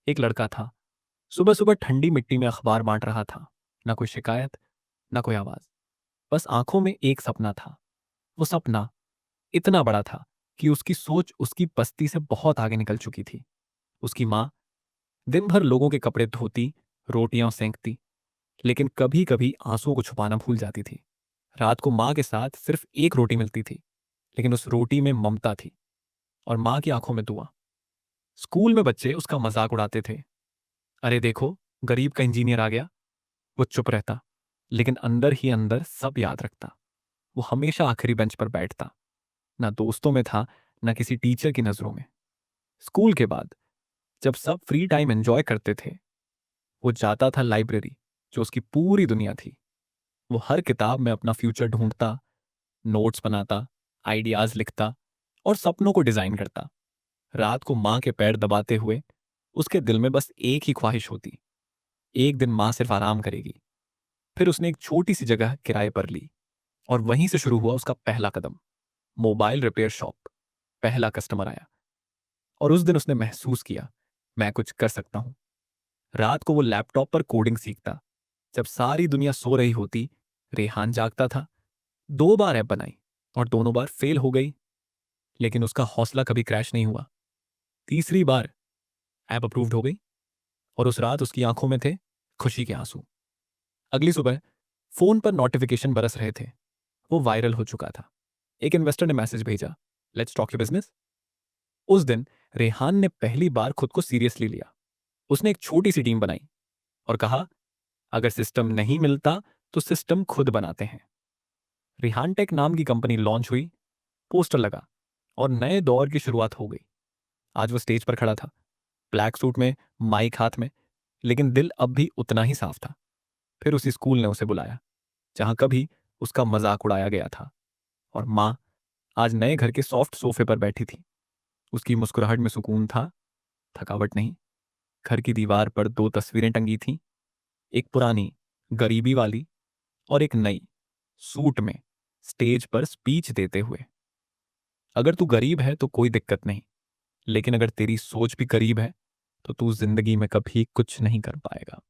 एक लड़का था, सुबह सुबह ठंडी मिट्टी में अखबार बांट रहा था। ना कोई शिकायत, ना कोई आवाज, बस आंखों में एक सपना था। वो सपना इतना बड़ा था कि उसकी सोच उसकी बस्ती से बहुत आगे निकल चुकी थी। उसकी माँ दिन भर लोगों के कपड़े धोती, रोटियां सेंकती, लेकिन कभी कभी आंसुओं को छुपाना भूल जाती थी। रात को माँ के साथ सिर्फ एक रोटी मिलती थी, लेकिन उस रोटी में ममता थी और माँ की आंखों में दुआ। स्कूल में बच्चे उसका मजाक उड़ाते थे, अरे देखो, गरीब का इंजीनियर आ गया। वो चुप रहता, लेकिन अंदर ही अंदर सब याद रखता। वो हमेशा आखिरी बेंच पर बैठता, ना दोस्तों में था, ना किसी टीचर की नजरों में। स्कूल के बाद जब सब फ्री टाइम एंजॉय करते थे, वो जाता था लाइब्रेरी, जो उसकी पूरी दुनिया थी। वो हर किताब में अपना फ्यूचर ढूंढता, नोट्स बनाता, आइडियाज लिखता और सपनों को डिजाइन करता। रात को माँ के पैर दबाते हुए उसके दिल में बस एक ही ख्वाहिश होती, एक दिन माँ सिर्फ आराम करेगी। फिर उसने एक छोटी सी जगह किराए पर ली और वहीं से शुरू हुआ उसका पहला कदम। Mobile repair shop. पहला कस्टमर आया और उस दिन उसने महसूस किया, मैं कुछ कर सकता हूं। रात को वो लैपटॉप पर कोडिंग सीखता। जब सारी दुनिया सो रही होती, रेहान जागता था। 2 बार ऐप बनाई और दोनों बार फेल हो गई, लेकिन उसका हौसला कभी क्रैश नहीं हुआ। तीसरी बार ऐप अप्रूव्ड हो गई और उस रात उसकी आंखों में थे खुशी के आंसू। अगली सुबह फोन पर नोटिफिकेशन बरस रहे थे। वो वायरल हो चुका था। एक इन्वेस्टर ने मैसेज भेजा, लेट्स टॉक योर बिजनेस। उस दिन रेहान ने पहली बार खुद को सीरियसली लिया। उसने एक छोटी सी टीम बनाई और कहा, अगर सिस्टम नहीं मिलता तो सिस्टम खुद बनाते हैं। रेहान टेक नाम की कंपनी लॉन्च हुई, पोस्टर लगा और नए दौर की शुरुआत हो गई। आज वो स्टेज पर खड़ा था, ब्लैक सूट में, माइक हाथ में, लेकिन दिल अब भी उतना ही साफ था। फिर उसी स्कूल ने उसे बुलाया जहां कभी उसका मजाक उड़ाया गया था। और माँ आज नए घर के सॉफ्ट सोफे पर बैठी थी। उसकी मुस्कुराहट में सुकून था, थकावट नहीं। घर की दीवार पर 2 तस्वीरें टंगी थीं, एक पुरानी, गरीबी वाली, और एक नई, सूट में, स्टेज पर स्पीच देते हुए। अगर तू गरीब है तो कोई दिक्कत नहीं, लेकिन अगर तेरी सोच भी गरीब है तो तू जिंदगी में कभी कुछ नहीं कर पाएगा।